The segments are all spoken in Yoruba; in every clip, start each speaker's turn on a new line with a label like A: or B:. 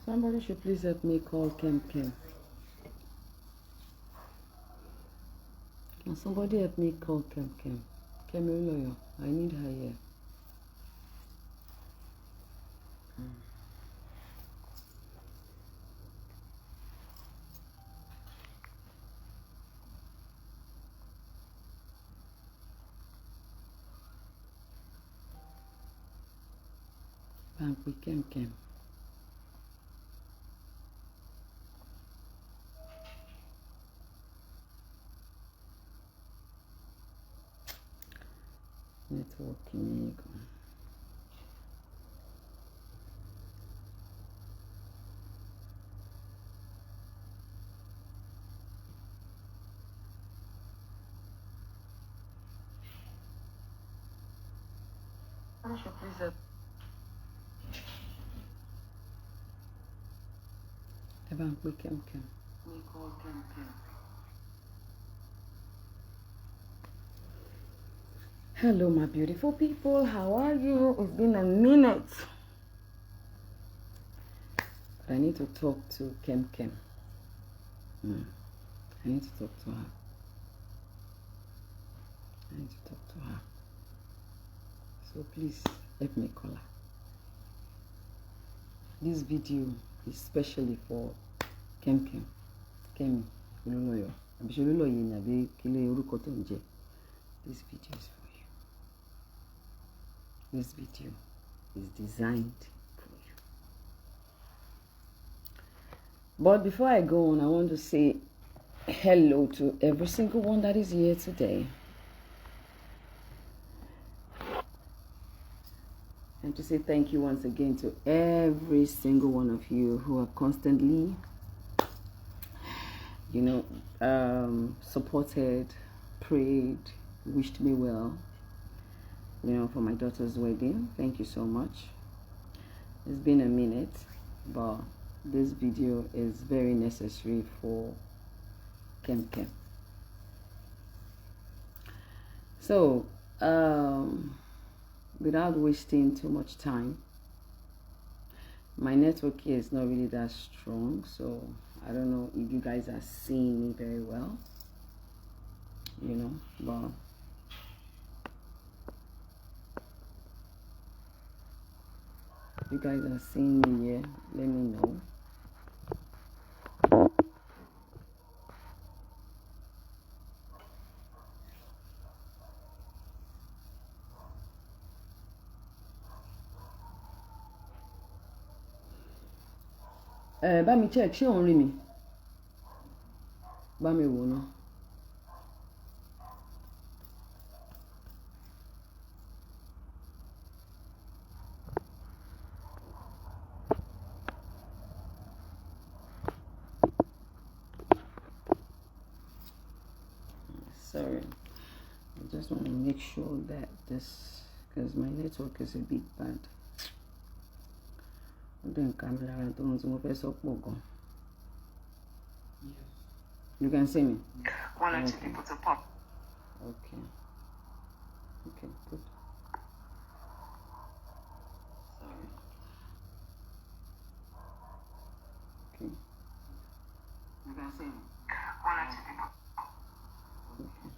A: Somebody should please help me call Kem. Can somebody help me call Kem? Kemi Oluloyo. I need her here. Bank with Kem. Networking. Somebody should please help. The bank with Kem. We call Kem. Hello, my beautiful people. How are you? It's been a minute. But I need to talk to Kem. I need to talk to her. So please let me call her. This video is specially for Kemi Oluloyo. This video is for you. This video is designed for you. But before I go on, I want to say hello to every single one that is here today. And to say thank you once again to every single one of you who are constantly, supported, prayed, wished me well, for my daughter's wedding. Thank you so much. It's been a minute, but this video is very necessary for Kem. So, without wasting too much time, my network here is not really that strong, so I don't know if you guys are seeing me very well, but if you guys are seeing me here, let me know. Bá mi check ṣé òun rí mi. Bá mi wò ná. Sorry, I just want to make sure that this, because my network is a bit bad. You can see me? One or two people to pop. Okay, good. Sorry. Okay. You can see me? One or two people. Okay.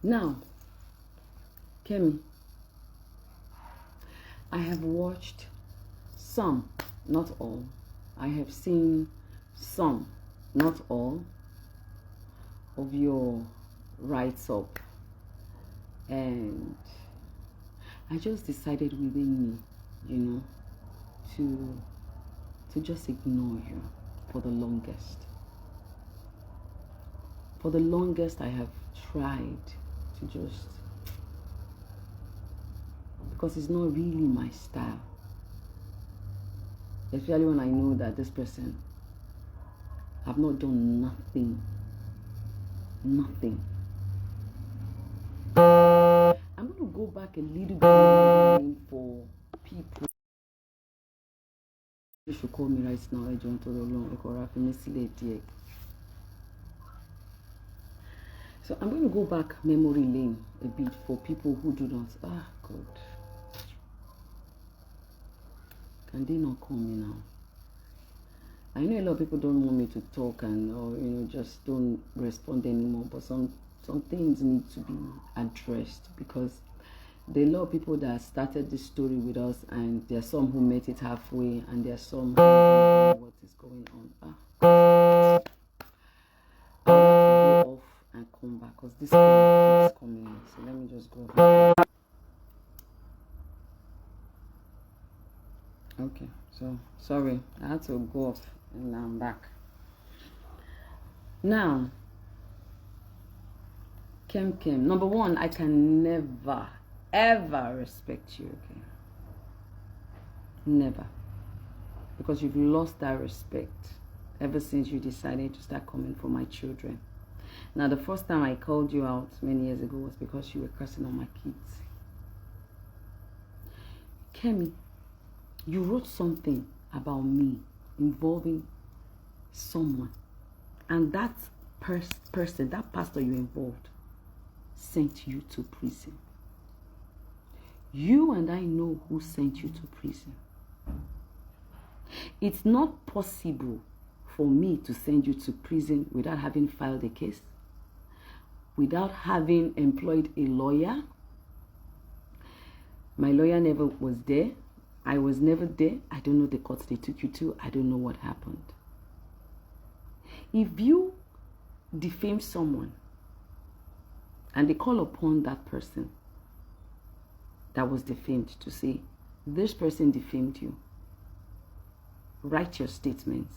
A: Now, Kemi, I have watched some, not all. I have seen some, not all, of your writes up, and I just decided within me, to just ignore you for the longest. For the longest, I have tried to just, because it's not really my style. Especially when I know that this person have not done nothing. I'm going to go back a little bit for people. You should call me right now. I joined to the long. So I'm going to go back memory lane a bit for people who do not. God. Can they not call me now? I know a lot of people don't want me to talk and or just don't respond anymore, but some things need to be addressed, because there are a lot of people that started this story with us, and there are some who met it halfway, and there are some who don't know what is going on. I'll have to go off and come back because this call keeps coming in. So let me just go off. Okay, so sorry, I had to go off and now I'm back. Now, Kem, number one, I can never, ever respect you again. Never. Because you've lost that respect ever since you decided to start coming for my children. Now, the first time I called you out many years ago was because you were cursing on my kids. Kemi, you wrote something about me involving someone, and that person, that pastor you involved, sent you to prison. You and I know who sent you to prison. It's not possible for me to send you to prison without having filed a case, without having employed a lawyer. My lawyer never was there. I was never there. I don't know the courts they took you to. I don't know what happened. If you defame someone and they call upon that person that was defamed to say, this person defamed you, write your statements.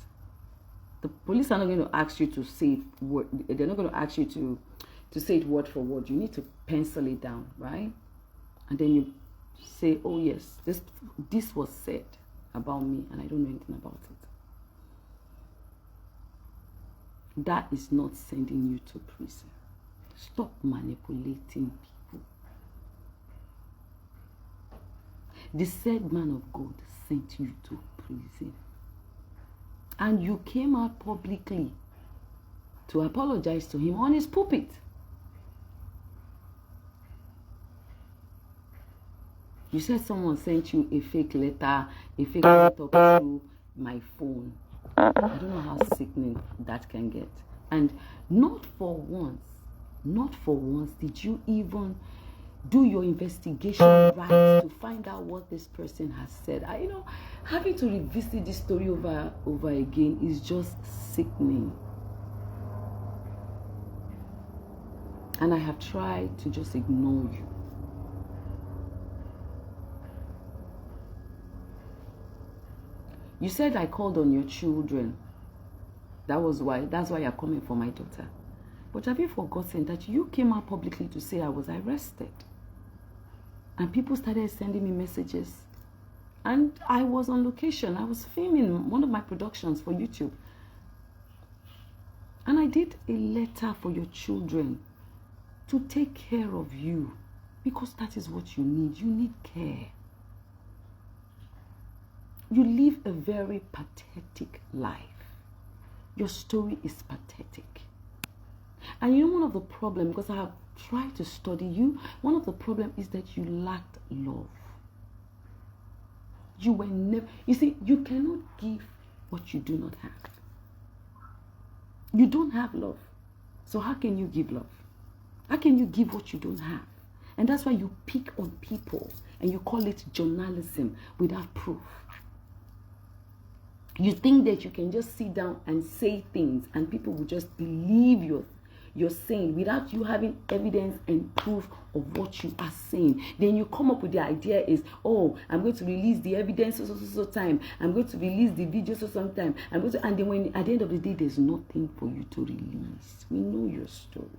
A: The police are not going to ask you to say it. They're not going to ask you to say it word for word. You need to pencil it down, right? And then you say, oh yes, this was said about me and I don't know anything about it. That is not sending you to prison. Stop manipulating people. The said man of God sent you to prison. And you came out publicly to apologize to him on his pulpit. You said someone sent you a fake letter through my phone. I don't know how sickening that can get. And not for once did you even do your investigation right to find out what this person has said. Having to revisit this story over again is just sickening. And I have tried to just ignore you. You said I called on your children. That's why you're coming for my daughter. But have you forgotten that you came out publicly to say I was arrested? And people started sending me messages. And I was on location. I was filming one of my productions for YouTube. And I did a letter for your children to take care of you. Because that is what you need. You need care. You live a very pathetic life. Your story is pathetic. And one of the problems, because I have tried to study you, one of the problems is that you lacked love. You were never, you cannot give what you do not have. You don't have love. So how can you give love? How can you give what you don't have? And that's why you pick on people and you call it journalism without proof. You think that you can just sit down and say things and people will just believe you're saying without you having evidence and proof of what you are saying. Then you come up with the idea is, oh, I'm going to release the evidence so time. I'm going to release the video some time. And then at the end of the day, there's nothing for you to release. We know your story.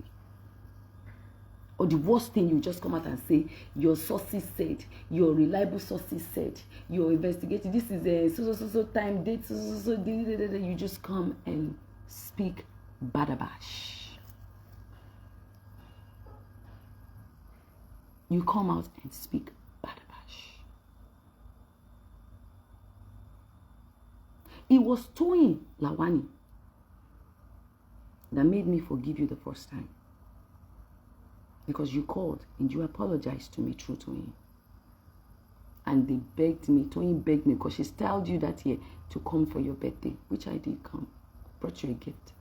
A: Or the worst thing, you just come out and say, your sources said, your reliable sources said, your investigating, this is a so time, date, you just come and speak badabash. You come out and speak badabash. It was Toyin Lawani that made me forgive you the first time. Because you called and you apologized to me through Toyin. and they begged me, Tony begged me, because she styled you that year to come for your birthday, which I did come. Brought you a gift.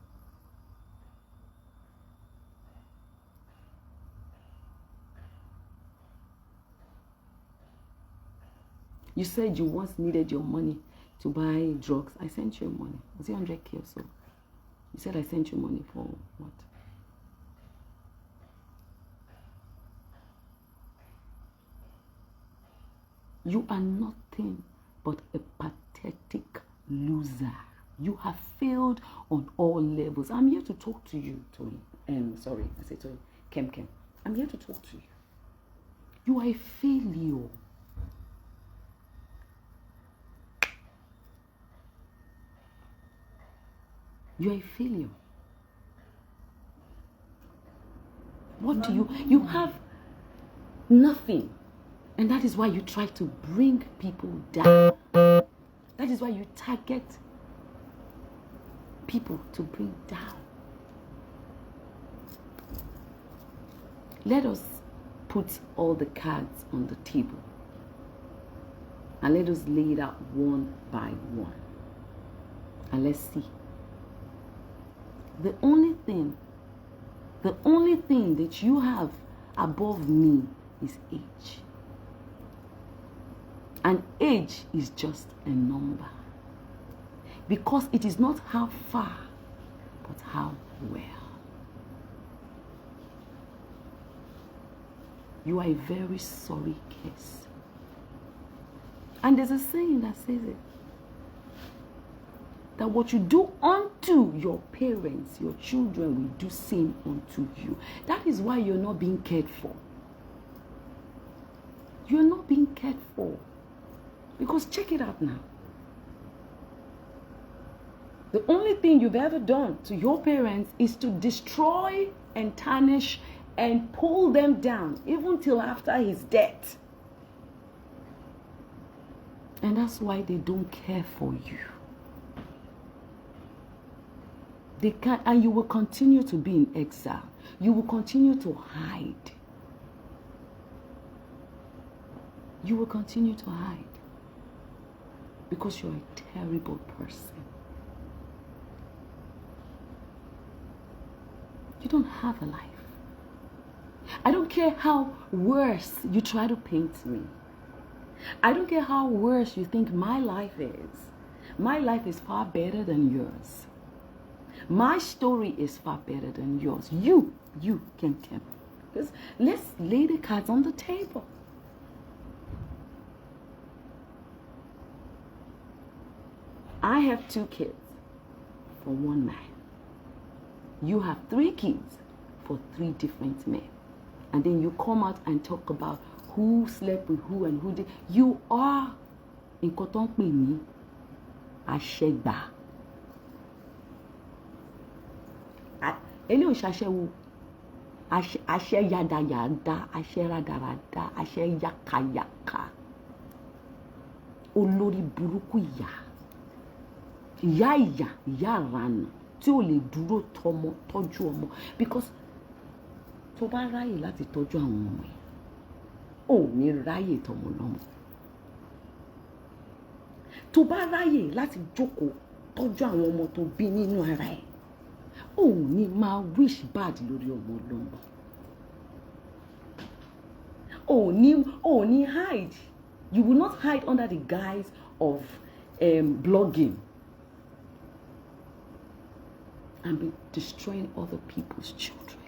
A: You said you once needed your money to buy drugs. I sent you money. Was it 100K or so? You said I sent you money for what? You are nothing but a pathetic loser. You have failed on all levels. I'm here to talk to you, Tony. Sorry, I said Tony. Kem. I'm here to talk to you. You are a failure. You are a failure. What do you have nothing. And that is why you try to bring people down. That is why you target people to bring down. Let us put all the cards on the table. And let us lay it out one by one. And let's see. The only thing that you have above me is age. And age is just a number. Because it is not how far, but how well. You are a very sorry case. And there's a saying that says it. That what you do unto your parents, your children will do same unto you. That is why you're not being cared for. You're not being cared for. Because check it out now. The only thing you've ever done to your parents is to destroy and tarnish and pull them down, even till after his death. And that's why they don't care for you. They can't, and you will continue to be in exile. You will continue to hide. You will continue to hide. Because you're a terrible person. You don't have a life. I don't care how worse you try to paint me. I don't care how worse you think my life is. My life is far better than yours. My story is far better than yours. You can. Because let's lay the cards on the table. I have 2 kids for 1 man. You have 3 kids for 3 different men. And then you come out and talk about who slept with who and who did. You are in Koton Pini Ashegba. Ele Shashewu Ashe Yada Yada, Ashe Radarada, Ashe Yaka Yaka. Olórí burúkú ìyá. Ìyá ìrànà tí ò lè dúró tọ́jú ọmọ. Because tó bá ráyè láti tọ́jú àwọn ọmọ ẹ̀, ò ní ráyè tọmọ lọ́mọ. Tó bá ráyè láti jókòó tọ́jú àwọn ọmọ tó bí nínú ara ẹ̀, ò ní máa wish bad lórí ọmọ lọ́mọ. Ò ní hide. You will not hide under the guise of blogging and be destroying other people's children.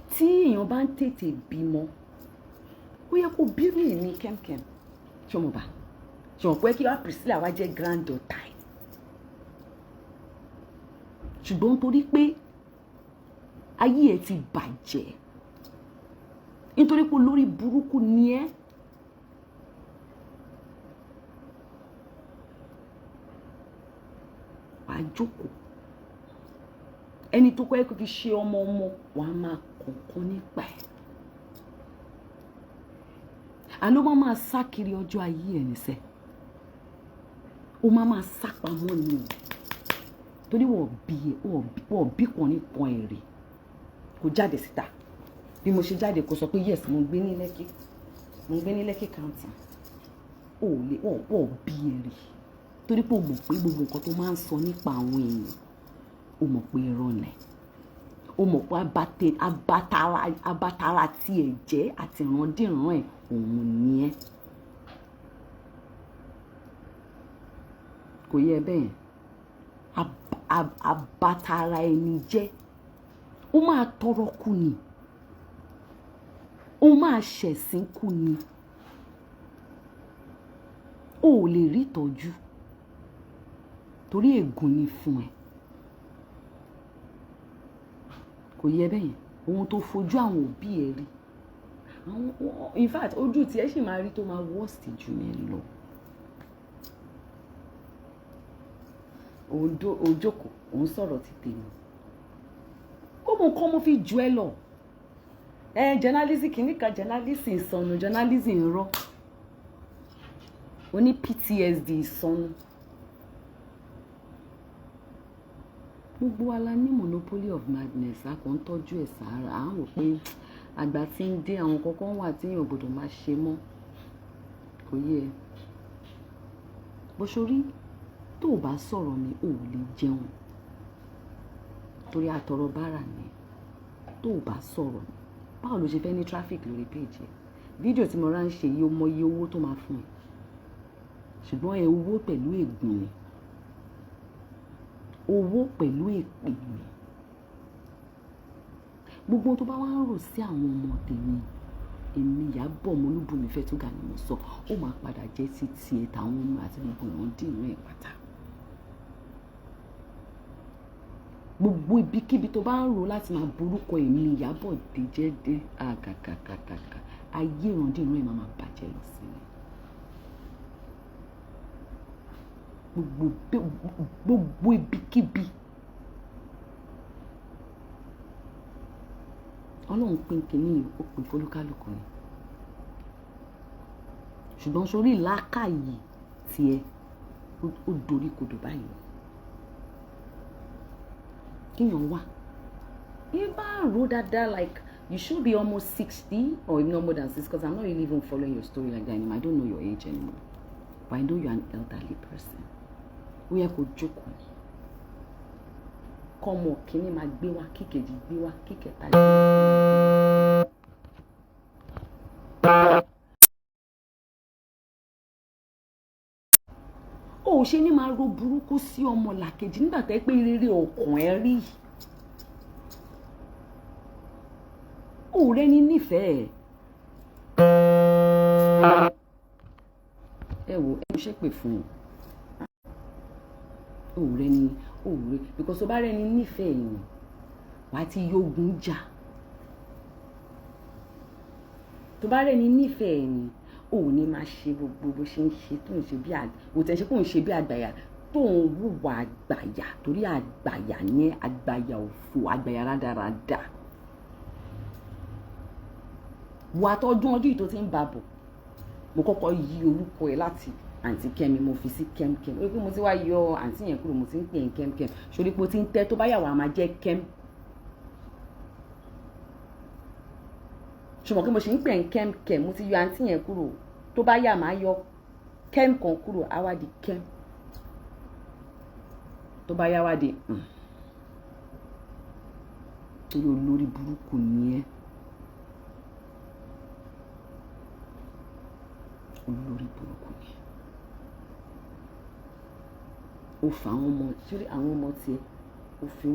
A: Tí èèyàn bá ń tètè bímọ, ó yẹ kó bí mi ní kẹ́mkẹ́m. Ṣọmọ bá. Ṣọmọ pé kí wá Priscilla wá jẹ́ granddaughter. Ṣùgbọ́n torí pé ayé ẹ ti bàjẹ́. Nítorí pé olórí burúkú ni ẹ́. Wàá jókòó. Ẹni tó kọ́ ẹ́ kò kí ṣe ọmọ wàá máa kọ̀ọ̀kan nípa ẹ̀. Àló máa sá kiri ọjọ́ ayé ẹ̀ níṣẹ́. Ó máa sá pamọ́ ni. Torí wọ́n bí kan ní kan èrè. Kò jáde síta. bí mo ṣe jáde kó sọ pé yes mo ń gbé ní Lekki county ò lè wọ́n bí èrè torí pé o mọ̀ pé gbogbo nǹkan tó máa ń sọ nípa àwọn èèyàn o mọ̀ pé irọ́ ni o mọ̀ pé abatara tí ẹ̀ jẹ́ àti ìrandíran ẹ̀ òun ni ẹ́ kò yẹ bẹ́ẹ̀ abatara ẹni jẹ́ ó máa tọrọ kú ni ó máa ṣẹ̀sín kú ni o ò lè rí ìtọ́jú torí ègún ni fún ẹ kò yẹ bẹ́ẹ̀ ohun tó fojú àwọn òbí ẹ rí in fact ojú tí ẹ sì máa rí tó máa worst jù yẹn lọ òun jókòó òun sọ̀rọ̀ ti tèmi ó mú nǹkan mo fi jù ẹ lọ journalism kìnnìkan journalism ìsọnù journalism irọ́ ó ní PTSD ìsọnù gbogbo wa la ní monopoly of madness a kàn ń tọ́jú ẹ̀ sára à ń wò pé àgbà tí ń dé àwọn kankan wà tí èèyàn gbọ́dọ̀ máa ṣe mọ́ kò yẹ bó ṣorí tó o bá sọ̀rọ̀ mi ò lè jẹun torí àtọ̀rọ̀ bára ni tó o bá sọ̀rọ̀ mi báwo ló ṣe fẹ́ ní traffic lórí page ẹ̀ fídíò tí mo rà ń ṣe yìí ó mọ iye owó tó máa fún ẹ ṣùgbọ́n ẹ owó pẹ̀lú ègún ni owó pẹ̀lú èpè ni gbogbo tó bá wá ń rò sí àwọn ọmọ tèmi èmi Ìyábọ̀ Olúbùnmi Fẹ́túgà ni mo sọ ó máa padà jẹ́ sí tiẹ̀ táwọn ọmọ àti gbogbo ìrandíran ẹ̀ pátá gbogbo ibikíbi tó bá ń rò láti máa borúkọ èmi Ìyábọ̀ jẹ́jẹ́ àkàkàkàkà ayé ìrandíran ẹ̀ máa bàjẹ́ lọ sí i gbogbo ibikíbi Ọlọ́run pín kínní ó pín fólúkálùkù ni ṣùgbọ́n sórí làákàyè tiẹ̀ ó dorí kodò báyìí kíyàn wà ibà rò dáadáa like you should be almost 60 or no more than 6 because I'm not really even following your story like that anymore I don't know your age anymore but I know you're an elderly person ó yẹ kó jókòó kọ́mọ kínní máa gbé wá kíkejì gbé wá kíkẹta gbé wá. ó ṣe ní máa ro burúkú sí ọmọ làkejì nígbà tẹ́ pé rere ọkàn ẹ rí ó rẹ́ni nífẹ̀ẹ́ ẹ wò ẹ ṣépè fún un ó rẹ́ni because tó bá rẹ́ni nífẹ̀ẹ́ yìí wà á ti yógun jà tó bá rẹ́ni nífẹ̀ẹ́ yìí ò ní máa ṣe gbogbo bó ṣe ń ṣe tó ń ṣe bí òtẹ̀ ṣe kó ń ṣe bí àgbàyà tó ń wùwà àgbàyà torí àgbàyà yẹn àgbàyà òfò àgbàyà rádaràda wà á tọ́jú ọdún yìí tó ti ń bá bọ̀ mo kọ́kọ́ yí orúkọ ẹ̀ láti àǹtí Kẹ́mi mo fi sí kẹ́mkẹ́m ó pé mo ti wá yọ àǹtí yẹn kúrò mo ti ń pè é kẹ́mkẹ́m sórí pé ó ti ń tẹ́ tó bá yà wá máa jẹ́ kẹ́m ṣùgbọ́n kí mo ṣe ń pè é kẹ́mkẹ́m mo ti yọ àǹtí yẹn kúrò tó bá yà máa yọ kẹ́m kan kúrò á wá di kẹ́m tó bá yà wá di torí olórí burúkú ni ẹ́ olórí burúkú ni ẹ́. Ó fa àwọn ọmọ sírí àwọn ọmọ tiẹ̀ ó fi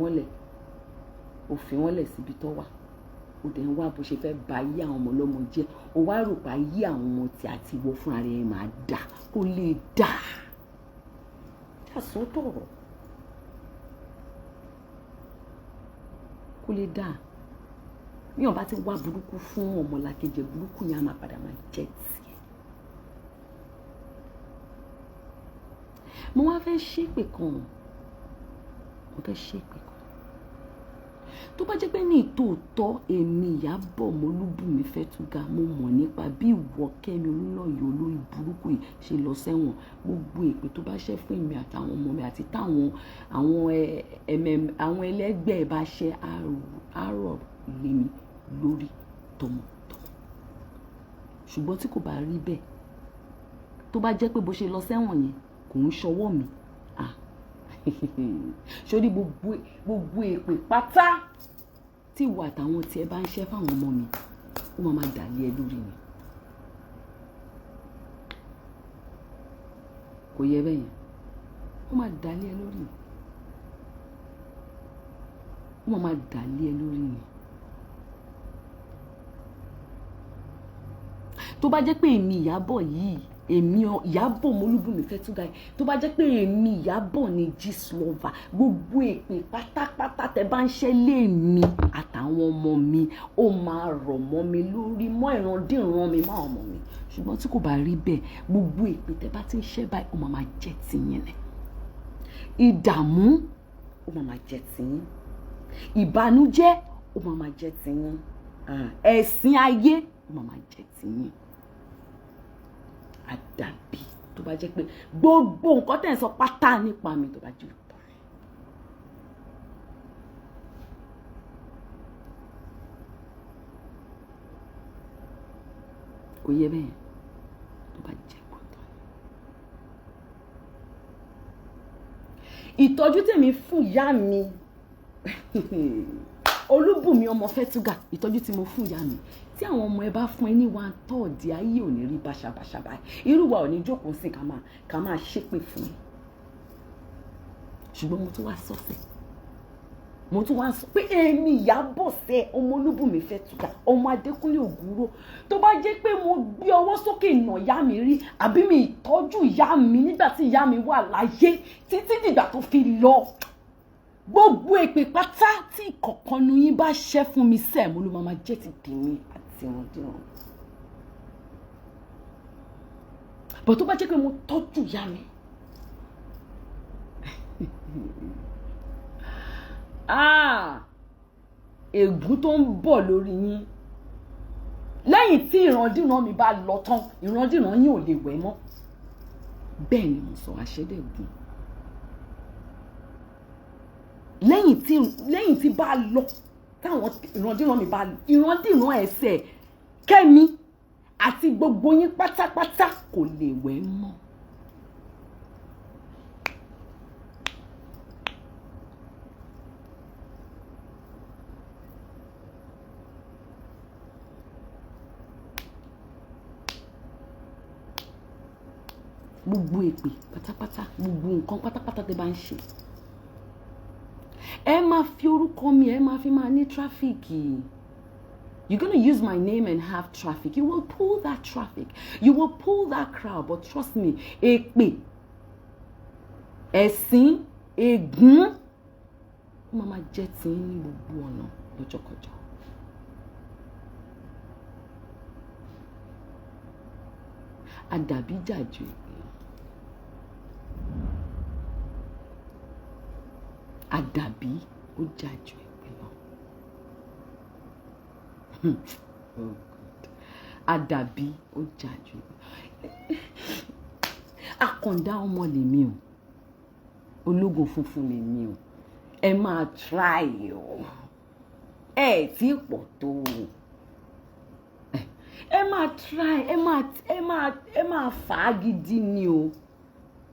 A: wọ́n lẹ̀ síbi tó wà ó dẹ̀ ń wá bó ṣe fẹ́ ba ayé àwọn ọmọ ọlọ́mọ jẹ́ ó wá rò pé ayé àwọn ọmọ tí àti ìwọ fúnra rẹ̀ máa dà kó lè dà sọ́tọ̀rọ̀ kó lè dà bí wọn bá ti wá burúkú fún ọmọlàkejì burúkú yẹn á máa padà máa jẹ́ tiẹ̀. mo wá fẹ́ ṣépè kan tó bá jẹ́ pé ní ìtòótọ́ èmi Ìyábọ̀ Olúbùnmi Fẹ́túgà mo mọ̀ nípa bí ìwọ Kẹ́mi Olúlọ̀yọ̀ olórí burúkú yìí ṣe lọ sẹ́wọ̀n gbogbo èpè tó bá ṣẹ́ fún èmi àtàwọn ọmọ mi àti táwọn àwọn ẹlẹ́gbẹ́ ẹ̀ bá ṣe àárọ̀ lé mi lórí tọmọtọmọ. Ṣùgbọ́n tí kò bá rí bẹ́ẹ̀, tó bá jẹ́ pé bó ṣe lọ sẹ́wọ̀n yẹn kò ń ṣọwọ́ mi, sórí gbogbo èpè pátá tí ìwà àtàwọn tí ẹ bá ń ṣe fáwọn ọmọ mi, ó máa dà lé ẹ lórí mi. Kò yẹ bẹ́ẹ̀ yẹn, ó máa dà lé ẹ lórí mi. Ó máa dà lé ẹ lórí mi. Tó bá jẹ́ pé èmi Ìyábọ̀ yìí, èmi Ìyábọ̀ Olúbùnmi Fẹ́túgà, tó bá jẹ́ pé èmi Ìyábọ̀ ni Gistlover, gbogbo èpè pátápátá tẹ́ bá ń ṣe lé mi àtàwọn ọmọ mi, ó máa rọ̀ mọ́ mi lórí, mọ́ ìrandíran mi, máa ọmọ mi. Ṣùgbọ́n tí kò bá rí bẹ́ẹ̀, gbogbo èpè tẹ́ bá ti ń ṣe báyìí, ó máa jẹ́ tiyín ni. Ìdààmú, ó máa jẹ́ tiyín. Ìbànújẹ́, ó máa jẹ́ tiyín. Ẹ̀sín ayé, ó máa jẹ́ tiyín. Àdàbí tó bá jẹ́ pé gbogbo nǹkan tẹ́ ń sọ pátá nípa mi tó bá jẹ́ òótọ́ rẹ̀. Kò yẹ bẹ́ẹ̀ tó bá jẹ́ òótọ́ rẹ̀. Ìtọ́jú tèmi fún ìyá mi Olúbùnmi ọmọ Fẹ́túgà, ìtọ́jú tí mo fún ìyá mi, tí àwọn ọmọ ẹ bá fún ẹ ní 1/3 ayé ò ní rí báṣabàṣa báyìí. Irú wa ò ní jókòó sí ká máa ṣépè fún ẹ. Ṣùgbọ́n mo tún wá sọ́fẹ̀. Mo tún wá sọ pé èmi Ìyábọ̀ sẹ́ ọmọ Olúbùnmi Fẹ́túgà, ọmọ Adékúnlé Ògúnrò, tó bá jẹ́ pé mo gbé ọwọ́ sókè nà ìyá mi rí, àbí mi ìtọ́jú ìyá mi nígbà tí ìyá mi wà láyé títí dìgbà tó fi lọ, gbogbo èpè pátá tí ìkọ̀kan nu yín bá ṣẹ́ fún mi sẹ́ẹ̀, mo ló máa jẹ́ ti tèmi àti ìrandíran. Bọ̀ tó bá jẹ́ pé mo tọ́jú ìyá mi, ègún tó ń bọ̀ lórí yín lẹ́yìn tí ìrandíran mi bá lọ tán, ìrandíran yín ò lè wẹ̀ mọ́. Bẹ́ẹ̀ ni mo sọ, àṣẹ́dẹ̀gùn. Lẹ́yìn tí bá lọ, táwọn ìrandíran mi bá lọ, ìrandíran ẹsẹ̀ Kẹ́mi àti gbogbo yín pátápátá kò lè wẹ̀ mọ́. Gbogbo èpè pátápátá, gbogbo nǹkan pátápátá tẹ́ bá ń ṣe, ẹ máa fi orúkọ mi, ẹ máa fi máa ní tráfíìkì. You're going to use my name and have traffic. You will pull that traffic. You will pull that crowd. But trust me, èpè, ẹ̀sín, ègún, ó máa jẹ́ tí ní gbogbo ọ̀nà lọ́jọ́kọjọ́. Àdàbí jàjù èpè lọ. Àdàbí ó jàjù èpè lọ. Oh God. Àdàbí ó jàjù èpè. Àkàndá ọmọ lèmi o. Ológun funfun lèmi o. Ẹ máa try o. Ẹ tí pọ̀ tó o. Ẹ máa try, ẹ máa fà á gidi ni o.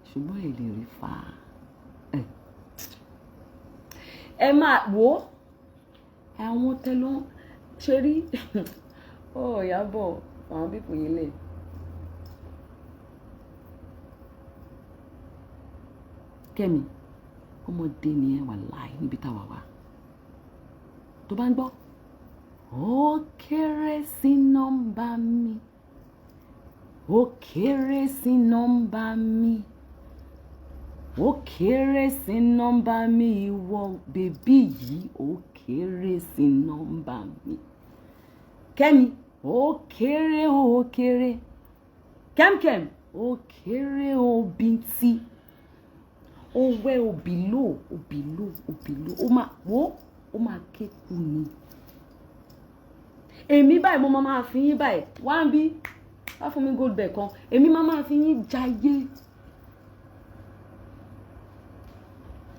A: Ṣùgbọ́n ẹ lè rí fà á. Ẹ máa wò àwọn tẹ́lọ́ ṣe rí. Ó Ìyábọ̀, àwọn bí kò yé lè. Kẹ́mi, ọmọdé ni ẹ wà láì níbi táwa wà. Tó bá ń gbọ́, ó kéré sí nọ́mbà mi, ó kéré sí nọ́mbà mi, ó kéré sí nọ́mbà mi, ìwọ bèbí yìí, ó kéré sí nọ́mbà mi. Kẹ́mi, ó kéré, ó kéré. Kẹ́mkẹ́m, ó kéré, ó bíntí. Ó wẹ́ òbílò, ó máa kéku ni. Èmi báyìí mo máa fi yín báyìí, wá ń bí, wá fún mi gold bag kan, èmi máa fi yín jayé.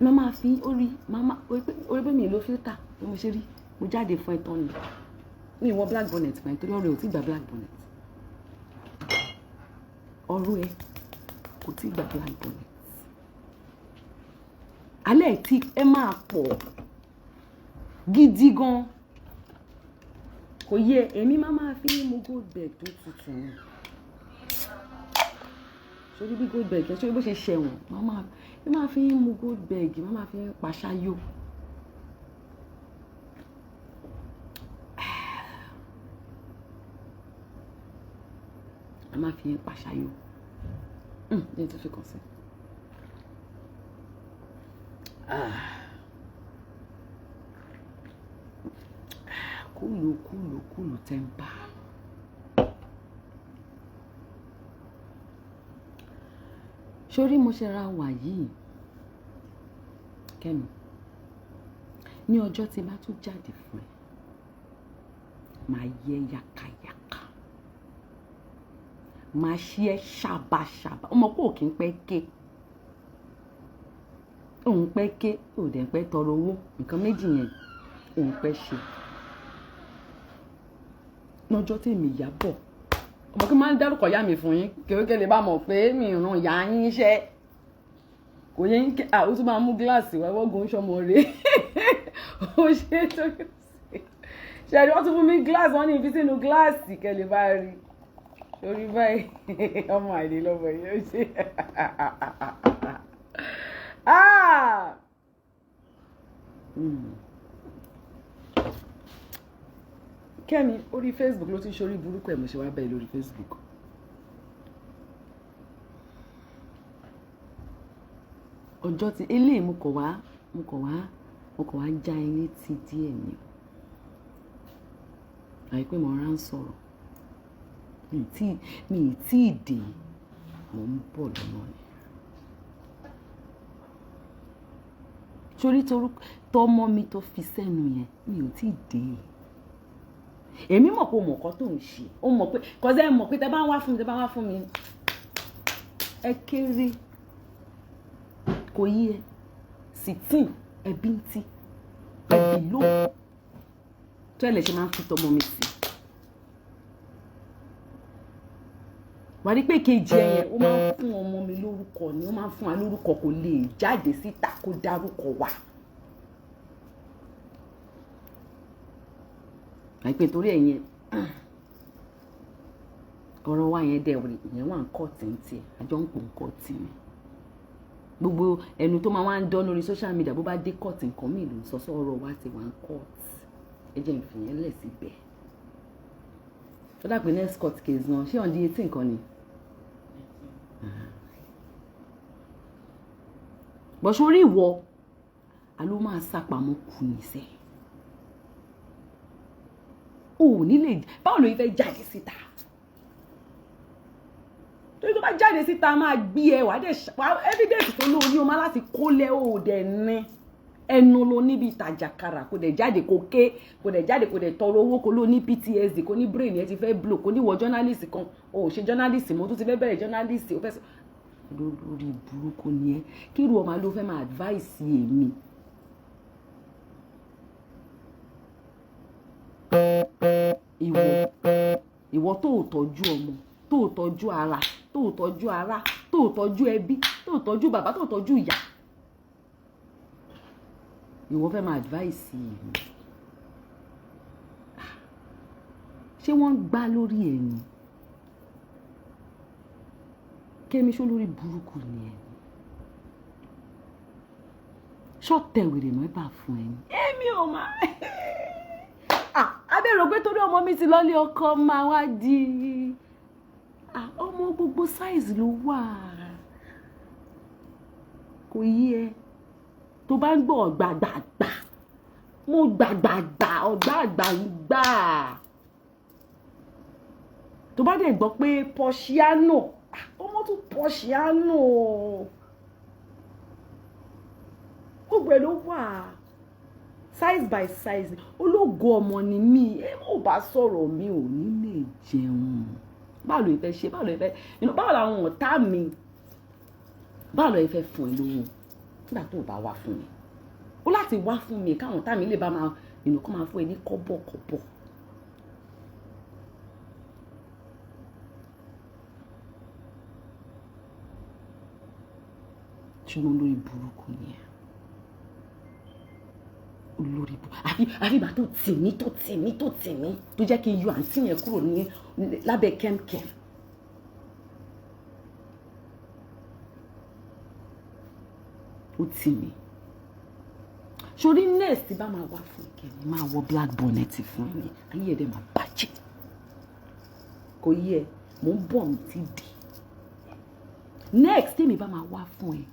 A: Máa fi orí pé mi ló filter, bí mo ṣe rí, mo jáde fún ẹ̀tàn ni. mi wọ black bonnet mà nítorí ọ̀rọ̀ ẹ̀ ò tí gba black bonnet ọ̀rọ̀ ẹ̀ kò tí gba black bonnet alẹ́ tí ẹ máa pọ̀ gidi gan kò yẹ èmi máa fi mú gold bag tó tutù ni sórí bí gold bag ẹ sórí bó ṣe ṣẹ̀wọ̀n máa fi mú gold bag máa fi pàṣáyò. A máa fi yẹn pàṣáyò ní tó fi kàn sí. Kúlù tẹ́ńpà. Sórí mo ṣe ra wà yìí Kẹ́mi ní ọjọ́ tí bá tún jáde fún ẹ máa yẹ yàkàyàkà máa ṣe ẹ ṣàbàṣàbà ọmọ kò kí n pẹ́ ké òun pẹ́ ké ò dẹ̀ pẹ́ tọrọ owó nǹkan méjì yẹn òun pẹ́ ṣe lọ́jọ́ tí èmi yà bọ̀ ọmọ kí n máa ń dárúkọ ìyá mi fún yín kéwéké lè bá mọ̀ pé mi ràn ìyá yín iṣẹ́ kò yẹ yín ó tún máa mú gíláàsì wá wọ́gùn sọmọ rẹ̀ ó ṣe é tó ṣe rí wọ́n tún fún mi gíláàsì wọ́n ní ìfi sínú gíláàsì kẹ́lẹ́ bá rí orí báyìí ọmọ àìlè lọ́mọ yìí ó ṣe Kẹ́mi orí Facebook ló ti ṣe orí burúkú ẹ̀ mo ṣe wá bẹ́ẹ̀ lórí Facebook ọjọ́ tí eléyìí mo kọ̀ wá já ẹ létí díẹ̀ ni àìpé mo rán sọ̀rọ̀ mi ì tí ì dé mo ń bọ̀ lọ́nà ni torí tọmọ mi tó fi sẹ́nu yẹn mi ò tí ì dé èmi mọ̀ pé o mọ̀ nǹkan tó ń ṣe o mọ̀ pé kọ́sẹ́ ẹ mọ̀ pé tẹ bá ń wá fún mi ẹ kéré kò yí ẹ sìtìn ẹbí ń tí ẹbí ló tó ẹ lè ṣe máa ń fi tọmọ mi sí wà á rí pé kejì ẹyẹ ó máa ń fún ọmọ mi lórúkọ ni ó máa ń fún wa lórúkọ kò lè jáde síta kó dárúkọ wa àìpé torí ẹ̀yẹn ọ̀rọ̀ wa yẹn dẹ̀ ìyẹn wà ń kọ́ tìǹtì àjọ ń pò ń kọ́ tì mí gbogbo ẹnu tó máa wá ń dán lórí social media bó bá dé court nǹkan mi ló ń sọ ọ̀rọ̀ wa ti wà ń court ẹ jẹ́ ìfìyẹn lẹ̀ síbẹ̀ tó dà pé next court case náà ṣé ọ̀ndí 18 kan ni bọ̀ sórí ìwọ àló máa sápamọ́ kù níṣẹ́ ò ní lè báwo ló yẹ fẹ́ jáde síta torí tó bá jáde síta máa gbé ẹ wà evidence tó lóun ní o máa láti kólẹ̀ ó dẹ̀ ní ẹnu ló níbi ìtajàkara kò dẹ̀ jáde kò ké kò dẹ̀ jáde kò dẹ̀ tọrọ owó kò ló ní PTSD kò ní brain ẹ ti fẹ́ blow kò ní wọ journalist kan ò ṣe journalist mo tún ti fẹ́ bẹ̀rẹ̀ journalist ó fẹ́ sọ lórí burúkú ni ẹ kí irú ọmọ ló fẹ́ máa advice èmi ìwọ tó tọ́jú ọmọ tó tọ́jú ara tó tọ́jú ẹbí tó tọ́jú bàbá tó tọ́jú ìyá ìwọ fẹ́ máa advice mi ṣé wọ́n gbá lórí ẹ̀ ni Kẹ́mi ṣó lórí burúkú ni ẹ̀ ṣọ́tẹ̀ wèrè mọ́ bà fún ẹ ni èmi ò máa abẹ́rò pé torí ọmọ mi ti lọ́lé ọkọ máa wá di ọmọ gbogbo size ló wà kò yí ẹ tó bá ń gbọ́ ọ̀gbàgbàgbà mo gbàgbàgbà ọ̀gbàgbàgbà tó bá dẹ̀ gbọ́ pé pọ̀ṣíánò ọmọ tún pọ̀ṣíánò gbogbo ẹ̀ ló wà size by size ológo ọmọ ni mí ẹ mọ̀ bá sọ̀rọ̀ mi ò ní lè jẹun báwo ló fẹ́ ṣe báwo làwọn ọ̀tá mi báwo ló fẹ́ fún ẹ lówó nígbà tó bá wá fún mi ó láti wá fún mi káwọn ọ̀tá mi lè bá máa kọ́ máa fún ẹ ní kọ́bọ̀kọ́bọ̀ ṣùgbọ́n olórí burúkú ni ẹ. Olórí burúkú àfi bá tó tì mí tó jẹ́ kí n yọ àǹtí yẹn kúrò ní lábẹ́ kẹ́mkẹ́m. Ó tì mí. Sori next bá máa wá fún Kẹ́mi máa wọ black bonnet fún mi ayé ẹ̀dẹ̀ máa bàjẹ́. Kò yẹ mò ń bọ̀ mi ti dì. Next tèmi bá máa wá fún ẹ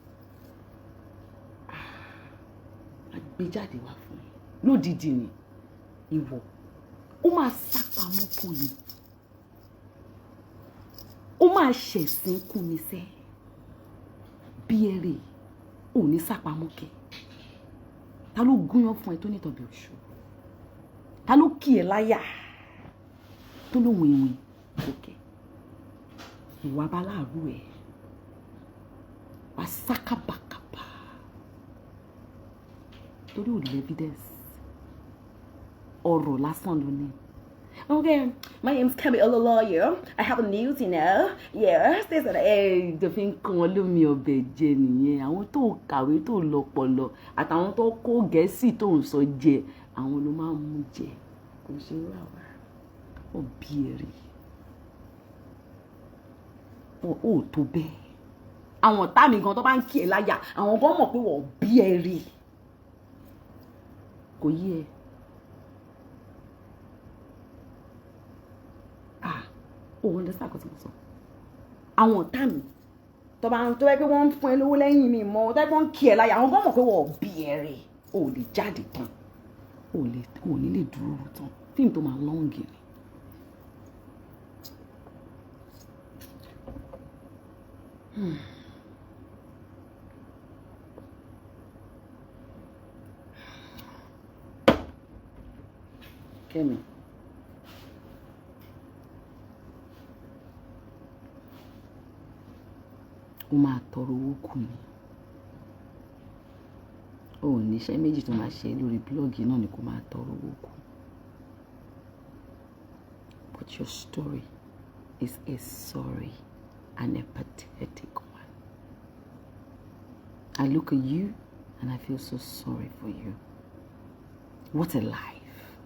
A: àgbéjáde wá fún ẹ lódìdí ni ìwọ ó máa sápamọ́ kún mi ó máa ṣẹ̀sìn kún mi sẹ́ bí ẹrẹ̀ ò ní sápamọ́ kẹ́ ta ló gúnyán fún ẹ tó nítọ̀bí oṣù ta ló kì ẹ láyà tó lóhun ìwìn òkè ìwà baláàrú ẹ wà sákàbàkàbà torí ò lè evidence ọ̀rọ̀ lásán ló ní. Okay, my name's Kemi Oluloyo. I have news, you know. Yes, this and that. Tó fi ń kan wọn lómi ọbẹ̀ jẹ nìyẹn. Àwọn tó kàwé tó lọ́pọlọ àtàwọn tó kó Gẹ̀ẹ́sì tó ń sọ jẹ àwọn ló máa ń mú jẹ. Kò ṣe rà wá. Ó bí ẹ̀rí. Ó tó bẹ́ẹ̀. Àwọn ọ̀tá mi gan tó bá ń kí ẹ láyà àwọn gan mọ̀ pé wọ́n bí ẹ̀rí. Kò yé ẹ. Oh, understand what I'm saying. Àwọn ọ̀tá mi tó bá ń tó ẹ pé wọ́n ń fún ẹ lówó lẹ́yìn mi mọ́ tó ẹ pé wọ́n ń kí ẹ láyà àwọn gan mọ̀ pé wọ́n bí ẹ̀rí. Ó lè jáde tán. Ó ní lè dúró tán. Fíìmù tó máa lọ́ǹgì ni. Kẹ́mi. Ó máa tọrọ owó kù ni. Ó níṣẹ́ méjì tó máa ṣe lórí blọ́ọ̀gì náà ni kó máa tọrọ owó kù. But your story is a sorry and a pathetic one. I look at you and I feel so sorry for you. What a life.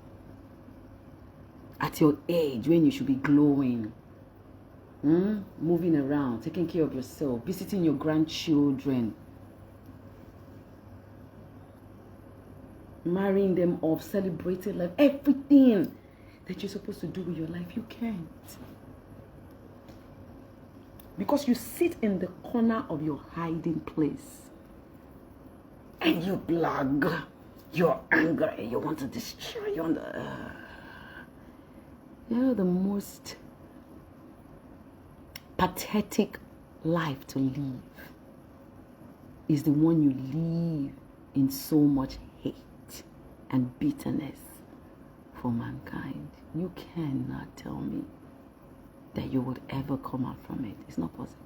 A: At your age when you should be glowing. Moving around, taking care of yourself, visiting your grandchildren, marrying them off, celebrating life, everything that you're supposed to do with your life, you can't. Because you sit in the corner of your hiding place and you blog, you're angry, you want to destroy, you're the most pathetic life to live is the one you live in so much hate and bitterness for mankind. You cannot tell me that you would ever come out from it. It's not possible.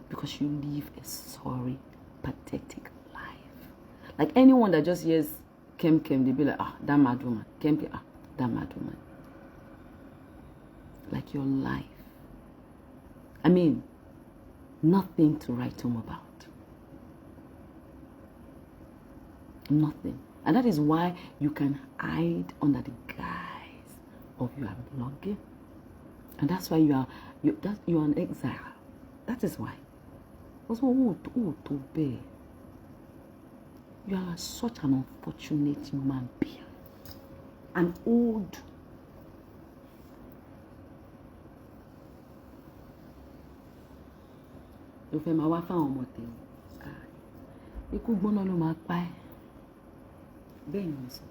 A: Because you live a sorry, pathetic life. Like anyone that just hears Kem, they be like, that mad woman. Kem, that mad woman. Like your life. I mean, nothing to write home about. Nothing. And that is why you can hide under the guise of you are blogging. And that's why you are an exile. That is why. You are such an unfortunate human being. An old ló fẹ́ máa wá fáwọn ọmọ tèmi ikú gbóná ló máa pa ẹ́ bẹ́ẹ̀ ni mo sọ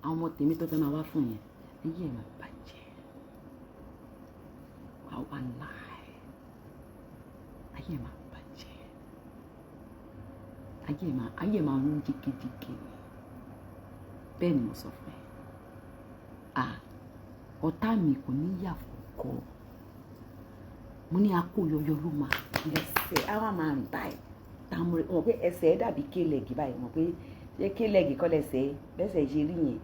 A: àwọn ọmọ tèmi tó fẹ́ máa wá fún yẹn ayé ẹ̀ máa bàjẹ́ wà wá láì ayé ẹ̀ máa bàjẹ́ ayé ẹ̀ máa ń jìgìjìgì bẹ́ẹ̀ ni mo sọ fún ẹ ọ̀tá mi kò ní yà fọ́kọ́ mo ní akó yọyọ ló máa lẹ́sẹ̀ àwa máa rìn báyìí táwọn mọ̀ pé ẹsẹ̀ ẹ̀ dàbí kélẹ̀gì báyìí mọ̀ pé ṣé kélẹ̀gì kọ́ lẹ́sẹ̀ bẹ́sẹ̀ ṣe rí yẹn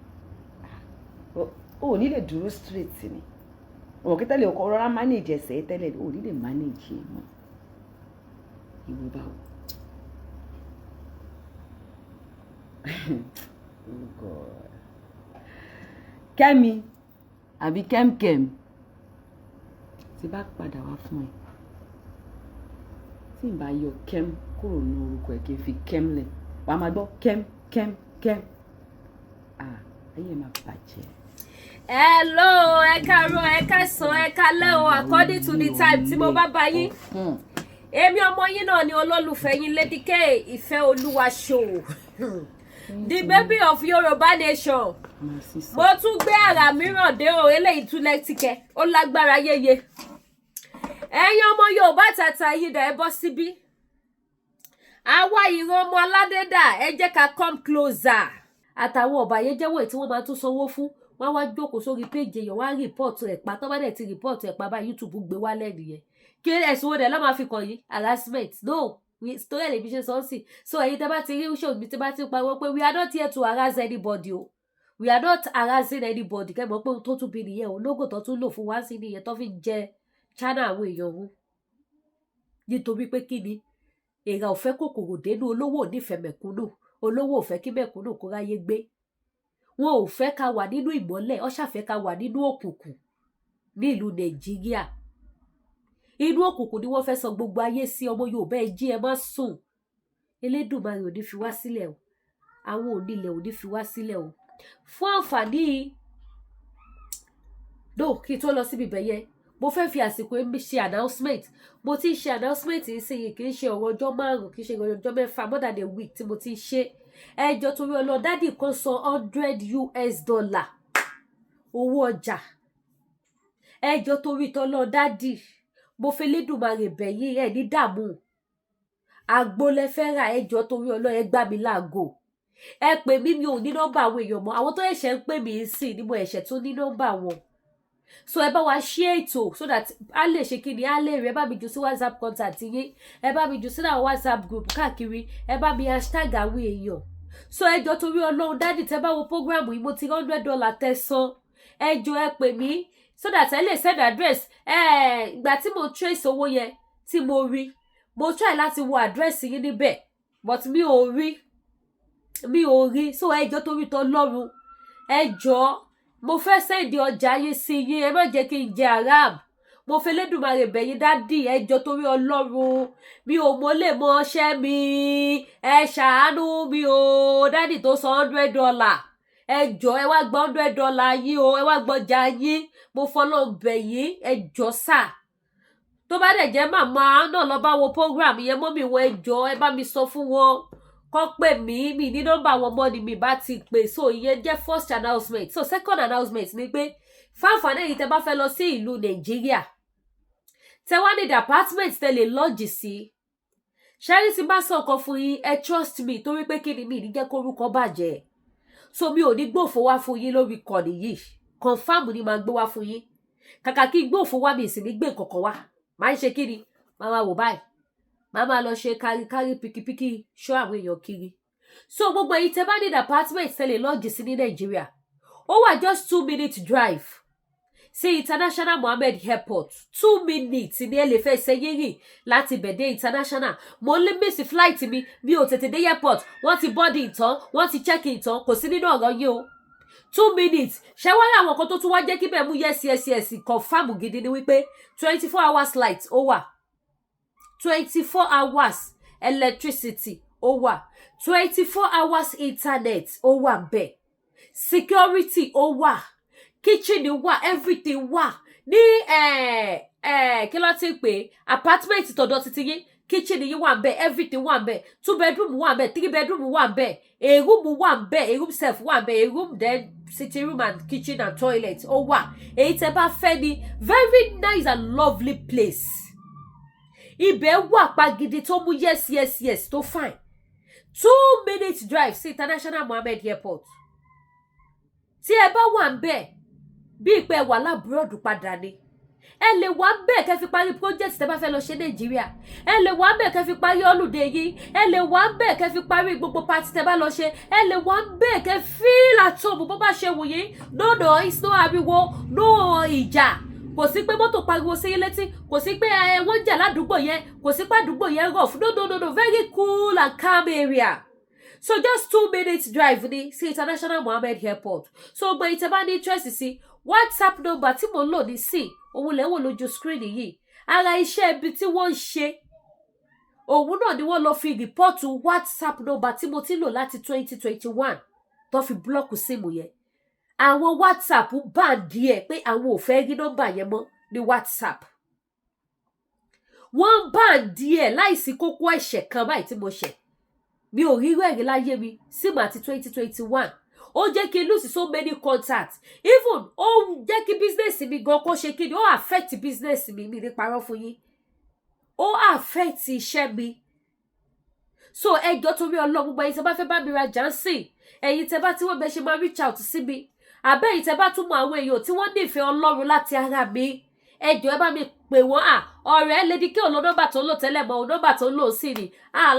A: o ò ní lè dúró straight ni ọ̀rọ̀ kí tẹ́lẹ̀ ọkọ̀ rọra manage ẹsẹ̀ tẹ́lẹ̀ o ò ní lè manage ẹ̀ mọ́ ìwé báwo. Oh God. Kẹ́mi àbí kẹ́mkẹ́m tí bá padà wá fún ẹ tí n bá yọ kẹ́m kúrò ní orúkọ ẹ kí n fi kẹ́m lẹ̀ wàá máa gbọ́ kẹ́m ayé máa bàjẹ́.
B: Hello, ẹ káàárọ̀, ẹ káàsán, ẹ káalẹ́ o, according to the time tí mo bá bá yín. Èmi ọmọ yín náà ni olólùfẹ́ yín Lady K Ìfẹ́ Olúwa show. The baby of Yorùbá nation. Mo tún gbé àrà mìíràn dé o, eléyìí tún lẹ́tìkẹ́, ó lágbára yéye. Ẹ̀yin ọmọ Yorùbá tàtà yìí dà ẹ bọ́ síbí. Àwa ìran ọmọ aládé dà, ẹ jẹ́ ká come closer. Àtàwọn ọ̀bàyéjẹ́wò tí wọ́n máa tún sanwó fún, wọ́n wá jókòó sórí péjì èèyàn, wá rìpọ́ọ̀tù ẹ̀ pa, tó bá dẹ̀ ti rìpọ́ọ̀tù ẹ̀ pa bá YouTube gbé wálẹ̀ nìyẹn. Kí ẹ̀sùn wo dẹ̀ lọ́ máa fi kàn yín? Harassment. No. Story lè fi ṣe sọ́ọ̀sì. So ẹ̀yin tẹ́ bá ti rí show mi tí bá ti pariwo pé we are not here to harass anybody o. We are not harassing anybody. Kẹ́ mọ̀ pé tó tún bí nìyẹn o. Lógò tó tún lò fún wá sí nìyẹn tó fi jẹ channel àwọn èèyàn wọn. Nítorí pé kí ni? Èèrà ò fẹ́ kòkòrò dénú, olówó ò nífẹ̀ẹ́ mẹ̀kúnnù. Olówó ò fẹ́ kí mẹ̀kúnnù kó ráyé gbé. Wọn ò fẹ́ ká wà nínú ìmọ́lẹ̀, ó ṣàfẹ́ ká wà nínú òkùnkùn ní ìlú Nàìjíríà. Inú òkùnkùn ni wọ́n fẹ́ sọ gbogbo ayé sí. Ọmọ Yorùbá ẹ jí ẹ má sùn. Elédùmarè ò ní fi wá sílẹ̀ o. Àwọn onílẹ̀ ò ní fi wá sílẹ̀ o. Fún àǹfààní kí n tó lọ síbi ibẹ̀ yẹn, mo fẹ́ fi àsìkò mi ṣe announcement. Mo ti ń ṣe announcement nísìnyí, kì í ṣe ọ̀rọ̀ ọjọ́ 5, kì í ṣe ọ̀rọ̀ ọjọ́ 6, more than a week tí mo ti ń ṣe. Ẹjọ́ torí ọlọ́ dádì kan sọ $100 owó ọjà. Ẹjọ́ torí tọ́lọ́ dádì, mo fẹ́ Elédùmarè bẹ̀yìn ẹ̀ ní dààmú. Àgbo lẹ fẹ́ ra, ẹjọ́ torí ọlọ́ ẹ gbá mi láago. Ẹ pè mí, mi ò ní nọ́mbà àwọn èèyàn mọ́. Àwọn tó ẹ̀ṣẹ̀ ń pè mí sí ni mo ẹ̀ṣẹ̀ tó ní nọ́mbà wọn. So ẹ bá wa share ètò so that a lè ṣe kíni, a lè rí. Ẹ bá mi jù sí WhatsApp contact yín, ẹ bá mi jù sí àwọn WhatsApp group káàkiri, ẹ bá mi hashtag àwọn èèyàn. So ẹjọ́ torí Ọlọ́run dádì tẹ́ bá wo program yìí, mo ti $100 tẹ̀sán. Ẹjọ́ ẹ pè mí so that ẹ lè send address. Ìgbà tí mo trace owó yẹn tí mo rí, mo try láti wo address yín níbẹ̀, but mi ò rí. So ẹjọ́ torí t'Ọlọ́run, ẹjọ́ mo fẹ́ send ọjà yín sí yín, ẹ má jẹ́ kí n jẹ haram. Mo fẹ́ Elédùmarè bẹ̀yìn dádì, ẹjọ́ torí Ọlọ́run, mi ò mọ́lẹ̀ mọ́ ọṣẹ́ mi, ẹ ṣàánú mi o. Dádì tó sọ $100, ẹjọ́ ẹ wá gba $100 yín o, ẹ wá gbọ́jà yín. Mo fọlọ́ bẹ̀yìn, ẹjọ́ sà. Tó bá dẹ̀ jẹ́ màmá náà lọ bá wo program yẹn, mọ́mì wọn ẹjọ́ ẹ bá mi sọ fún wọn kó pè mí, mi ní nọ́mbà wọn mọ́ ni mi bá ti pè. So ìyẹn jẹ́ first announcement. So second announcement ni pé fáǹfààní èyí tẹ́ bá fẹ́ lọ sí ìlú Nàìjíríà, tẹ́ wá ní department tẹ́ lè lodge sí. Ṣẹ́rí tí bá sọ nǹkan fún yín, ẹ trust me torí pé kí ni mi ní jẹ́ kórúkọ bàjẹ́. So mi ò ní gbòfò wá fún yín lórí ìkànnì yìí. Confirm ni máa gbé wá fún yín. Kàkà kí gbòfò wá mi sì ní gbé nǹkan kan wá. Máa ń ṣe kí ni? Máa wò báyìí. Máa lọ ṣe kárí pikipiki ṣọ́ àwọn èèyàn kiri. So gbogbo èyí tẹ́ bá ní department tẹ́ lè lodge sí ní Nàìjíríà. Ó wà just 2-minute drive sí International Mohammed Airport. 2 minutes ni ẹ lè fẹ́ ṣe yìnrìn láti bẹ̀dẹ̀ International. Mo lè miss flight mi ò tètè dé airport. Wọ́n ti boarding tán, wọ́n ti check in tán, kò sí nínú ọ̀rọ̀ yìí o. 2 minutes. Ṣé wá rí àwọn kan tó tún wá jẹ́ kí bẹ́ẹ̀ mú yes confirm gidi ni wípé 24 hours light ó wà. 24 hours electricity ó wà. 24 hours internet ó wà bẹ́ẹ̀. Security ó wà. Kitchen wà, everything wà. Ní kí ló ti pè? Apartment tọ̀dọ̀ títí yín, kitchen yín wà bẹ́ẹ̀, everything wà bẹ́ẹ̀. 2 bedroom wà bẹ́ẹ̀, 3 bedroom wà bẹ́ẹ̀. A room wà bẹ́ẹ̀, a room self wà bẹ́ẹ̀, a room then sitting room and kitchen and toilet ó wà. Èyí tẹ́ bá fẹ́ ni very nice and lovely place. Ibẹ̀ wà pa gidi tó mú yes tó fine. 2 minutes drive sí International Mohammed Airport. Tí ẹ bá wà ńbẹ̀ bí pé wà lábúròdù padà ni. Ẹ lè wà ńbẹ̀ kẹ́ fi parí project tẹ́ bá fẹ́ lọ ṣe Nàìjíríà. Ẹ lè wà ńbẹ̀ kẹ́ fi parí holiday yín. Ẹ lè wà ńbẹ̀ kẹ́ fi parí gbogbo party tẹ́ bá lọ ṣe. Ẹ lè wà ńbẹ̀ kẹ́ feel at home bó bá ṣe wù yín. No noise, no ariwo, no ìjà. kò sí pé mọ́tò pariwo sí létí, kò sí pé wọ́n jà ládùúgbò yẹn, kò sí pé àdúgbò yẹn rough. No, very cool and calm area. So just 2 minutes drive ni sí International Mohammed Airport. So gbe ite bá ní interest sí WhatsApp number tí mo lò ní sí òun lẹ wò lójú screen yìí. Ara iṣẹ́ ibi tí wọ́n ṣe òun náà ni wọ́n lọ fi report WhatsApp number tí mo ti lò láti 2021 tó fi block SIM yẹn. Àwọn WhatsApp bá díẹ̀ pé àwọn ò fẹ́ rí number yẹn mọ́ ní WhatsApp. Wọ́n bá díẹ̀ láìsí kókó ẹ̀ṣẹ̀ kan báyìí tí mo ṣẹ̀. Mi ò rí rẹ́rìn láyé mi SIM àti 2021. Ó jẹ́ kí n lose so many contacts. Even ó jẹ́ kí business mi gan kó ṣe kí ni ó affect business mi ní parọ́ fún yín. Ó affect iṣẹ́ mi. So ẹjọ́ torí Ọlọ́run gbogbo ẹ̀yin tẹ́ bá fẹ́ bá mi rajà ńsìn, ẹ̀yin tẹ́ bá tí wọ́n bẹ ṣe máa reach out sí mi. Àbẹ́ ẹ̀yin tẹ́ bá tún mọ àwọn èèyàn tí wọ́n nífẹ̀ẹ́ Ọlọ́run láti ara mi. Ẹjọ́ ẹ bá mi pè wọ́n ọ̀rẹ́ Lady K lo nọ́mbà tó lò tẹ́lẹ̀ mọ́ nọ́mbà tó lò sí ni.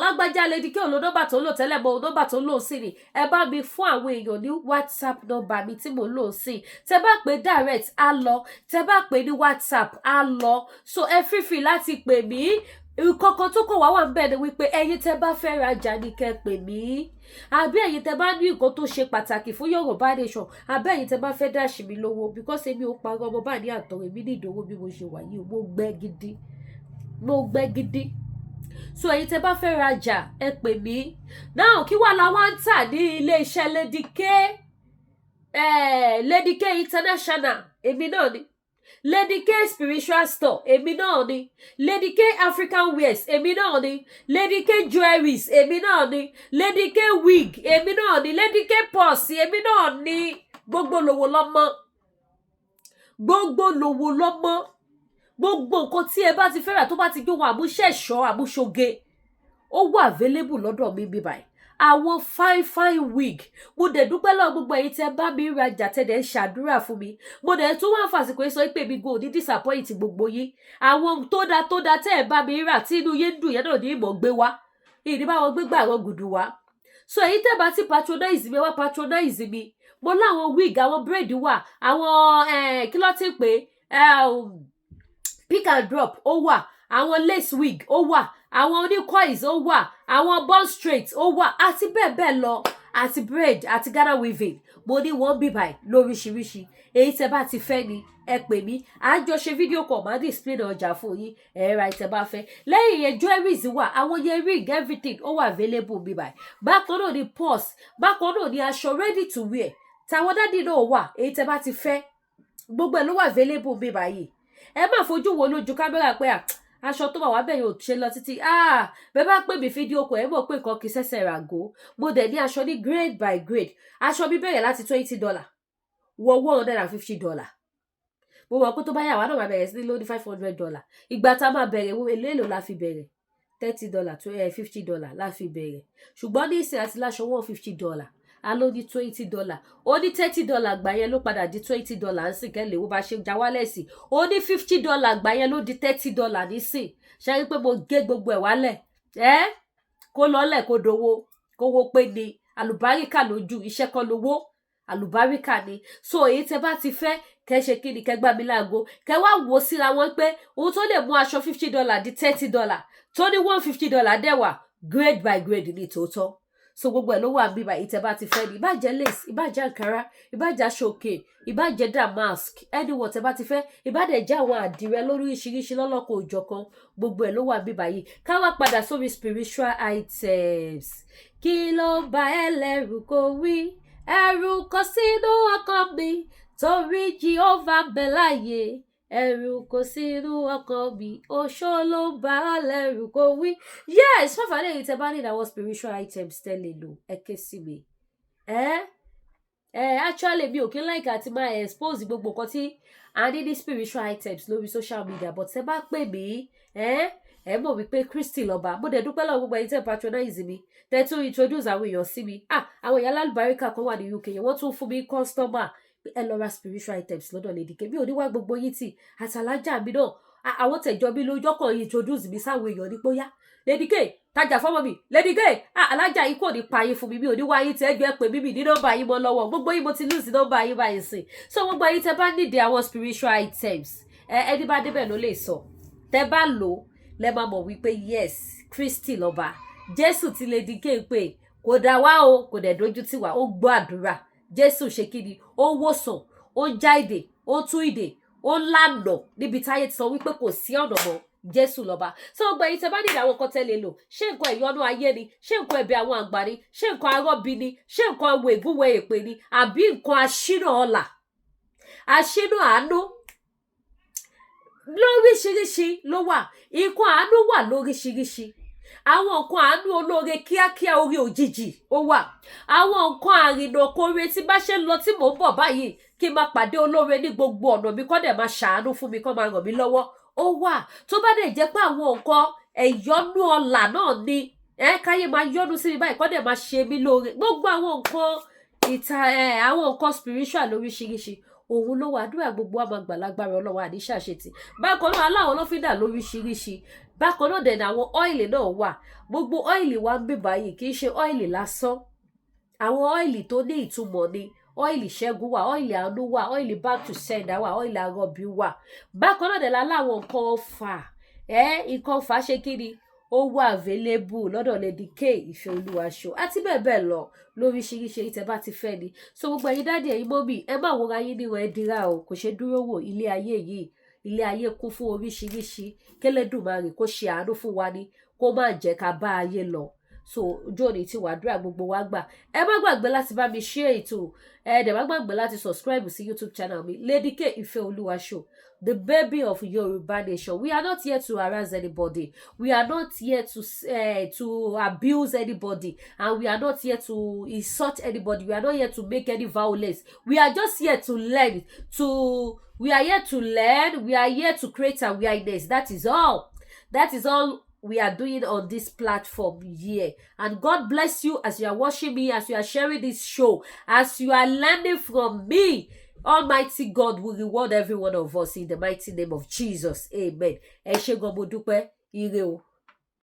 B: Lágbájá Lady K lo nọ́mbà tó lò tẹ́lẹ̀ mọ́ nọ́mbà tó lò sí ni. Ẹ bá mi fún àwọn èèyàn ní WhatsApp nọ́mbà mi tí mo lò sí. Tẹ́ bá pè direct á lọ, tẹ́ bá pè ní WhatsApp á lọ. So ẹ free láti pè mí. Ìkọ̀kan tó kọ̀ wá ńbẹ̀ ni wípé ẹ̀yin tẹ́ bá fẹ́ rajà ní kẹ́ pè mí. Àbí ẹ̀yin tẹ́ bá ní nǹkan tó ṣe pàtàkì fún Yorùbá nation, àbí ẹ̀yin tẹ́ bá fẹ́ dash mi lówó because èmi ò parọ́ ọmọ bá ní àtọ̀rẹ́ mi ní ìdòwò bí mo ṣe wà yìí mo gbẹ́ gidi. So ẹ̀yin tẹ́ bá fẹ́ rajà ẹ pè mí. Now kí wá la wá ń tà ní ilé iṣẹ́ Lady K International èmi náà ni. Lady K Spiritual Store èmi náà ni. Lady K African Wears èmi náà ni. Lady K Jewelries èmi náà ni. Lady K Wig èmi náà ni. Lady K Purse èmi náà ni. Gbogbo lówó lọ́mọ. Gbogbo nǹkan tí ẹ bá ti fẹ́ rà tó bá ti jó wọn àmúṣẹ̀ṣọ́ àmúṣoge ó wà available lọ́dọ̀ mi bí báyìí. Àwọn fine wig mo dẹ̀ dúpẹ́ lọ́wọ́ gbogbo ẹ̀yin tẹ́ bá mi rajà tẹ́ dẹ̀ ń ṣàdúrà fún mi. Mo dẹ̀ tún wá fàsìkò sọ pé mi go ní disappoint gbogbo yín. Àwọn tó dá tẹ́ ẹ bá mi rà tí inú yín dùn yẹn náà ní ìmọ̀ gbé wá. Ìdí bá wọn gbé gbàrọ̀ gùdù wá. So ẹ̀yin tẹ́ bá ti patronize mi wá patronize mi. Mo láwọn wig àwọn braid wà. Àwọn kí ló ti pè pick and drop ó wà. Àwọn lace wig ó wà. Àwọn oní coils ó wà. Àwọn ball straight ó wà. Àti bẹ́ẹ̀ bẹ́ẹ̀ lọ. Àti braid àti Ghana weaving. Mo ní wọ́n bí báyìí lóríṣiríṣi. Èyí tẹ́ bá ti fẹ́ ni ẹ pè mí. À ń jọ ṣe fídíò kan máa display ọjà fún yín. Ẹ ra ìtẹ́ bá fẹ́. Lẹ́yìn yẹn jewelries wà. Àwọn yẹn ring everything ó wà available bí báyìí. Bákan náà ni purse. Bákan náà ni aṣọ ready to wear. Tàwọn dádì náà wà. Èyí tẹ́ bá ti fẹ́. Gbogbo ẹ̀ ló wà available bí báyìí. Ẹ má fojú wo lójú kámẹ́rà pé aṣọ tó wà wá bẹ́ẹ̀ yóò ṣe lọ títí bẹ́ẹ̀ bá pè mí fídíò kò ẹ mọ̀ pé nǹkan kì í ṣẹ̀ṣẹ̀ ràgó. Mo dẹ̀ ní aṣọ ní grade by grade. Aṣọ mi bẹ̀rẹ̀ láti $20 wọ $150. Mo mọ̀ pé tó bá yà wá náà máa bẹ̀rẹ̀ sí ní lóní $500. Ìgbà tá a máa bẹ̀rẹ̀ wo èlò la fi bẹ̀rẹ̀ $30 to $50 la fi bẹ̀rẹ̀. Ṣùgbọ́n ní ìsìn àti láṣọ $150. A ló ní $20. Ó ní $30 gbà yẹn ló padà di $20 ń sìn kẹ́lẹ̀ wo bá ṣe já wálẹ̀ sí. Ó ní $50 gbà yẹn ló di $30 nísìn. Ṣé rí pé mo gé gbogbo ẹ̀ wálẹ̀? Kó lọ́lẹ̀ kó dowó. Kó wo pé ni àlùbáríkà lójú iṣẹ́ kan lówó. Àlùbáríkà ni. So èyí tẹ́ bá ti fẹ́ kẹ́ ṣe kí ni kẹ́ gbá mi láago. Kẹ́ wá wò síra wọn pé ohun tó lè mú aṣọ $50 di $30 tó ní $150 dẹ́wà grade by grade ní tòótọ́. So gbogbo ẹ̀ ló wà bí báyìí tẹ́ bá ti fẹ́ ni ìbàjẹ́ lace ìbàjẹ́ ankara ìbàjẹ́ aṣọòkè ìbàjẹ́ damask anyone tẹ́ bá ti fẹ́ ìbàdẹ̀ jẹ́ àwọn àdìrẹ lóríṣiríṣi lọ́lọ́kọ̀ òjọ̀kan gbogbo ẹ̀ ló wà bí báyìí ká wá padà sórí spiritual items. Kí ló bà ẹ́ lẹ́rù kó wí ẹ̀rù kò sínú ọkàn mi torí Jehovah bẹ láyé. Ẹ̀rù kò sínú ọkàn mi oṣó ló bà ọ́ lẹ́rù kó wí. Yes, fáfáà lẹ́yìn tẹ́ bá ní àwọn spiritual items tẹ́lẹ̀ lò ẹ ké sí mi. Actually mi ò kí like àti máa expose gbogbo nǹkan tí a ní spiritual items lórí social media but tẹ́ bá pè mí ẹ mọ̀ wípé Kristi lọ́ba. Mo dẹ̀ dúpẹ́ lọ́wọ́ gbogbo ẹ̀yin tẹ́ patronize mi tẹ́ tún introduce àwọn èèyàn sí mi. Àwọn ìyá alálùbáríkà kan wà ní UK yẹn wọ́n tún fún mi customer ẹ lọ ra spiritual items lọ́dọ̀ Lady K. Mi ò ní wá gbogbo yín tì àtàlájà mi náà àwọn tẹ̀jọ́ mi lójọ́ kan introduce mi sáwọn èèyàn ní bóyá Lady K tajà fọ́mọ mi Lady K alájà yìí kò ní pa yín fún mi ò ní wá yín tí ẹgbẹ́ pè mí ní nọ́mbà yín mọ́ lọ́wọ́ gbogbo yín mo ti lose nọ́mbà yín báyìí sìn. So gbogbo yín tẹ́ bá nídìí àwọn spiritual items ẹni bá débẹ̀ ló lè sọ tẹ́ bá lò lẹ máa mọ̀ wípé yes Kristi lọ́ba Jésù ti lè di kéèpé kò dá wá o kò dẹ̀ dojú tì wá ó gbọ́ àdúrà Jésù ṣe kí ni ó wòsàn ó já ìdè ó tú ìdè ó lànà níbi táyé ti sọ wípé kò sí ọ̀nà mọ́ Jésù lọ́ba so gbogbo ẹ̀yin tẹ́ bá nílò àwọn nǹkan tẹ́ lè lò ṣé nǹkan ìyọnu ayé ni ṣé nǹkan ẹ̀bẹ̀ àwọn àgbà ni ṣé nǹkan arọ́bí ni ṣé nǹkan ewu ègúnwẹ̀ èpè ni àbí nǹkan aṣínà ọlà aṣínà àánú lóríṣiríṣi ló wà nǹkan àánú wà lóríṣiríṣi àwọn nǹkan àánú olóore kíákíá orí òjijì ó wà àwọn nǹkan àrìnàkóre tí bá ṣe ń lọ tí mò ń bọ̀ báyìí kí n máa pàdé olóore ní gbogbo ọ̀nà mi kọ́ dẹ̀ máa ṣàánú fún mi kọ́ máa ràn mí lọ́wọ́ ó wà tó bá dẹ̀ jẹ́ pé àwọn nǹkan ẹ̀yọ́nú ọlà náà ni káyé máa yọ́nú sí mi báyìí kọ́ dẹ̀ máa ṣe mí lóore gbogbo àwọn nǹkan àwọn nǹkan spiritual lóríṣiríṣi òun ló wà àdúrà gbogbo àmọ́ àgbàlagbára ọlọ́wọ́ àdíṣàṣetì bákan náà aláwọn ló fi dà lóríṣiríṣi bákan náà dẹ̀ ní àwọn ọ́ìlì náà wà gbogbo ọ́ìlì wa ń bè báyìí kì í ṣe ọ́ìlì lásán àwọn ọ́ìlì tó ní ìtumọ̀ ni ọ́ìlì ṣẹ́gun wà ọ́ìlì àánú wà ọ́ìlì back to sender wà ọ́ìlì arọ́bí wà bákan náà dẹ̀ láláwọn nǹkan ọ̀fà nǹkan ọ̀fà ṣe kí ni ó wà available lọ́dọ̀ Lady K Ìfẹ́ Olúwa show àti bẹ́ẹ̀ bẹ́ẹ̀ lọ lóríṣiríṣi ìtẹ́ bá ti fẹ́ ni so gbogbo ẹ̀yin dáàdì ẹ̀yin mọ́mì ẹ má wọra yín níwọ̀n ẹ dira o kò ṣe dúró wò ilé ayé yìí ilé ayé kún fún oríṣiríṣi k'Ẹlẹ́dùmarè kó ṣe àánú fún wa ni kó má jẹ́ ká bá ayé lọ so ojú òní tí wàdúrà gbogbo wa gbà ẹ má gbàgbé láti bá mi share ètò ẹ dẹ̀ má gbàgbé láti subscribe sí YouTube channel mi Lady K Ìfẹ́ Olúwa show the baby of Yoruba nation. We are not here to harass anybody. We are not here to abuse anybody, and we are not here to insult anybody. We are not here to make any violence. We are just here to learn. We are here to learn. We are here to create awareness. That is all. That is all we are doing on this platform here. And God bless you as you are watching me, as you are sharing this show, as you are learning from me. Almighty God will reward every one of us in the mighty name of Jesus. Amen. Ẹ ṣé gan mo dúpẹ́. Ire o.